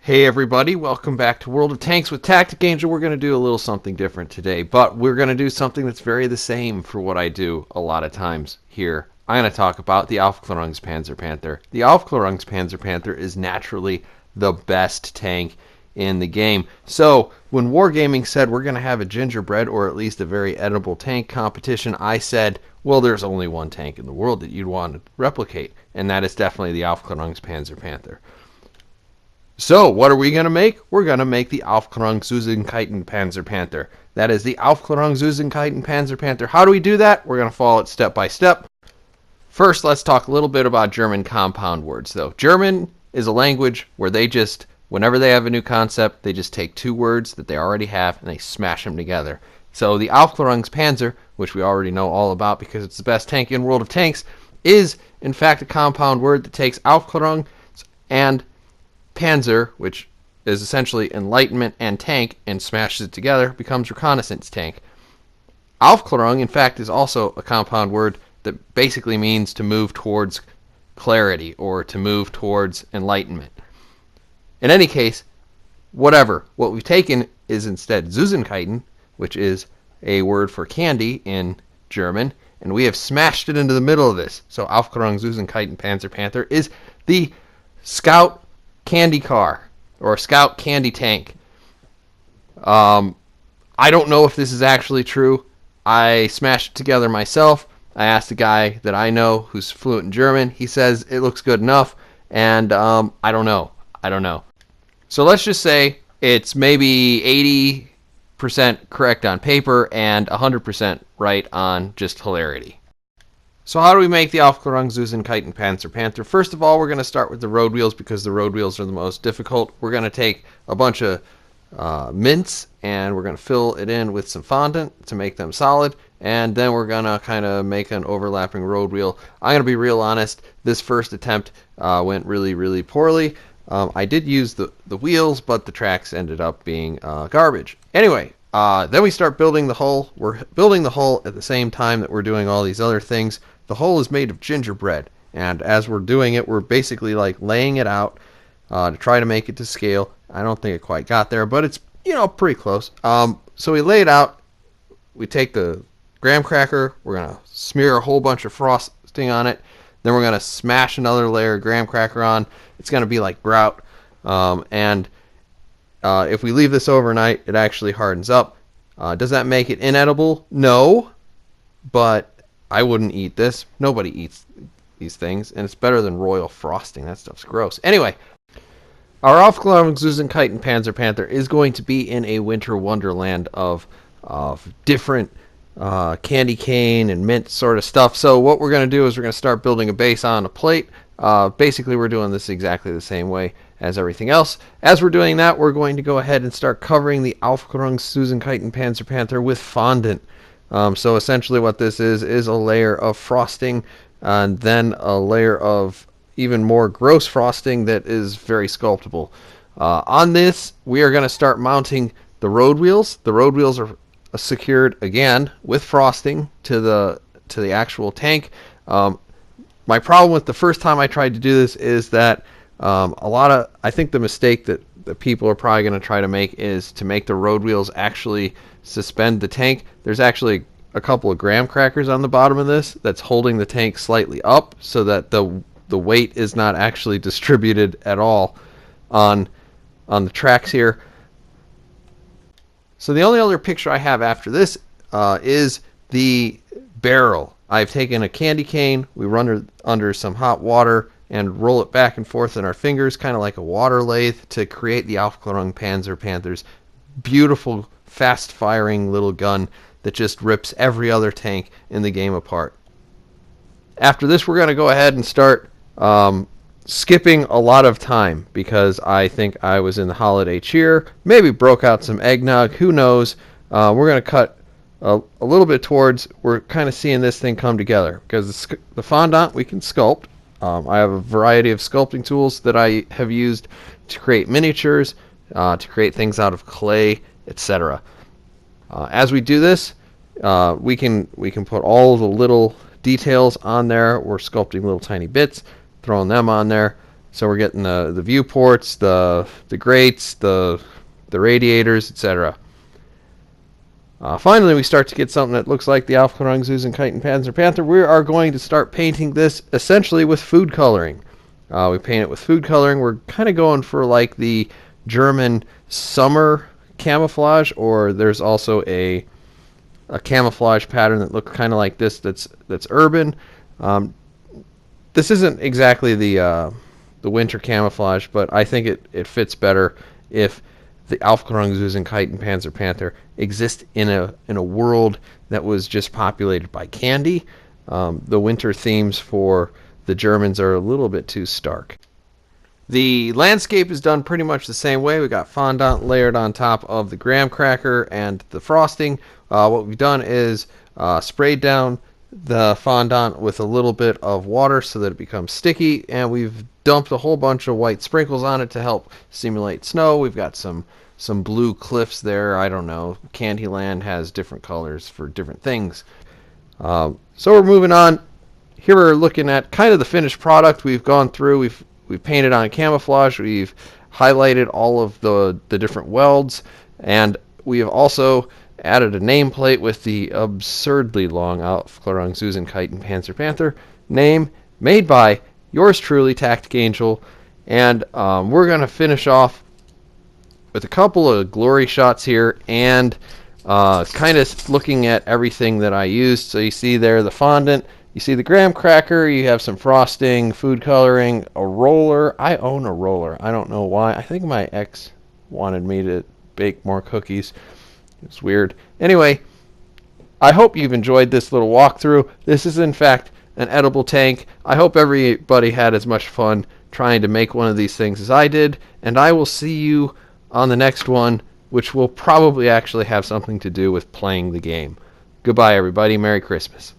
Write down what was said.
Hey everybody, welcome back to World of Tanks with TacticAngel. We're going to do a little something different today, but we're going to do something that's very the same for what I do a lot of times here. I'm going to talk about the Aufklärungspanzer Panther. The Aufklärungspanzer Panther is naturally the best tank in the game. So when Wargaming said we're going to have a gingerbread or at least a very edible tank competition, I said, well, there's only one tank in the world that you'd want to replicate, and that is definitely the Aufklärungspanzer Panther. So, what are we going to make? We're going to make the Aufklärungsüßigkeitenpanzer Panther. That is the Aufklärungsüßigkeitenpanzer Panther. How do we do that? We're going to follow it step by step. First, let's talk a little bit about German compound words, though. German is a language where they just, whenever they have a new concept, they just take two words that they already have and they smash them together. So, the Aufklärungspanzer, which we already know all about because it's the best tank in World of Tanks, is, in fact, a compound word that takes Aufklärung and Panzer, which is essentially enlightenment and tank, and smashes it together, becomes reconnaissance tank. Aufklärung, in fact, is also a compound word that basically means to move towards clarity or to move towards enlightenment. In any case, whatever. What we've taken is instead Süßigkeiten, which is a word for candy in German, and we have smashed it into the middle of this. So Aufklärungsüßigkeitenpanzer Panther is the scout candy car or scout candy tank. I don't know if this is actually true. I smashed it together myself. I asked a guy that I know who's fluent in German. He says it looks good enough, and I don't know. So let's just say it's maybe 80% correct on paper and 100% right on just hilarity. So how do we make the Aufklärungsüßigkeitenpanzer Panther? First of all, we're going to start with the road wheels because the road wheels are the most difficult. We're going to take a bunch of mints and we're going to fill it in with some fondant to make them solid, and then we're going to kind of make an overlapping road wheel. I'm going to be real honest, this first attempt went really poorly. I did use the wheels, but the tracks ended up being garbage. Anyway, then we start building the hull. We're building the hull at the same time that we're doing all these other things. The hull is made of gingerbread, and as we're doing it, we're basically like laying it out to try to make it to scale. I don't think it quite got there, but it's, pretty close. So we lay it out. We take the graham cracker. We're going to smear a whole bunch of frosting on it. Then we're going to smash another layer of graham cracker on. It's going to be like grout. If we leave this overnight, it actually hardens up. Does that make it inedible? No, but I wouldn't eat this. Nobody eats these things, and it's better than royal frosting. That stuff's gross. Anyway, our Aufklärungsüßigkeitenpanzer Panther is going to be in a winter wonderland of different candy cane and mint sort of stuff. So what we're going to do is we're going to start building a base on a plate. Basically, we're doing this exactly the same way as everything else. As we're doing that, we're going to go ahead and start covering the Aufklärungsüßigkeitenpanzer Panther with fondant. So essentially what this is a layer of frosting and then a layer of even more gross frosting that is very sculptable. On this, we are going to start mounting the road wheels. The road wheels are secured again with frosting to the actual tank. My problem with the first time I tried to do this is that I think the mistake that people are probably going to try to make is to make the road wheels actually suspend the tank. There's actually a couple of graham crackers on the bottom of this that's holding the tank slightly up so that the weight is not actually distributed at all on the tracks here. So the only other picture I have after this is the barrel. I've taken a candy cane, we run under some hot water and roll it back and forth in our fingers, kind of like a water lathe, to create the Aufklärungspanzer Panther's beautiful, fast-firing little gun that just rips every other tank in the game apart. After this, we're going to go ahead and start skipping a lot of time because I think I was in the holiday cheer, maybe broke out some eggnog, who knows. We're going to cut a little bit towards, we're kind of seeing this thing come together because the fondant we can sculpt. I have a variety of sculpting tools that I have used to create miniatures, to create things out of clay, etc. As we do this, we can put all the little details on there. We're sculpting little tiny bits, throwing them on there. So we're getting the viewports, the grates, the radiators, etc. Finally, we start to get something that looks like the Aufklärungsüßigkeitenpanzer Panther. We are going to start painting this essentially with food coloring. We paint it with food coloring. We're kind of going for like the German summer camouflage, or there's also a camouflage pattern that looks kind of like this that's urban. This isn't exactly the winter camouflage, but I think it fits better if the Aufklärungsüßigkeitenpanzer Panther exists in a world that was just populated by candy. The winter themes for the Germans are a little bit too stark. The landscape is done pretty much the same way. We got fondant layered on top of the graham cracker and the frosting. What we've done is sprayed down the fondant with a little bit of water so that it becomes sticky, and we've dumped a whole bunch of white sprinkles on it to help simulate snow. We've got some blue cliffs there. I don't know. Candyland has different colors for different things. So we're moving on. Here we're looking at kind of the finished product. We've gone through. We've painted on camouflage. We've highlighted all of the different welds, and we have also added a nameplate with the absurdly long Aufklärungsüßigkeitenpanzer Panther name, made by yours truly, TacticAngel. And we're going to finish off with a couple of glory shots here, and kind of looking at everything that I used. So you see there the fondant, you see the graham cracker, you have some frosting, food coloring, a roller. I own a roller. I don't know why. I think my ex wanted me to bake more cookies. It's weird. Anyway, I hope you've enjoyed this little walkthrough. This is in fact an edible tank. I hope everybody had as much fun trying to make one of these things as I did, and I will see you on the next one, which will probably actually have something to do with playing the game. Goodbye, everybody. Merry Christmas.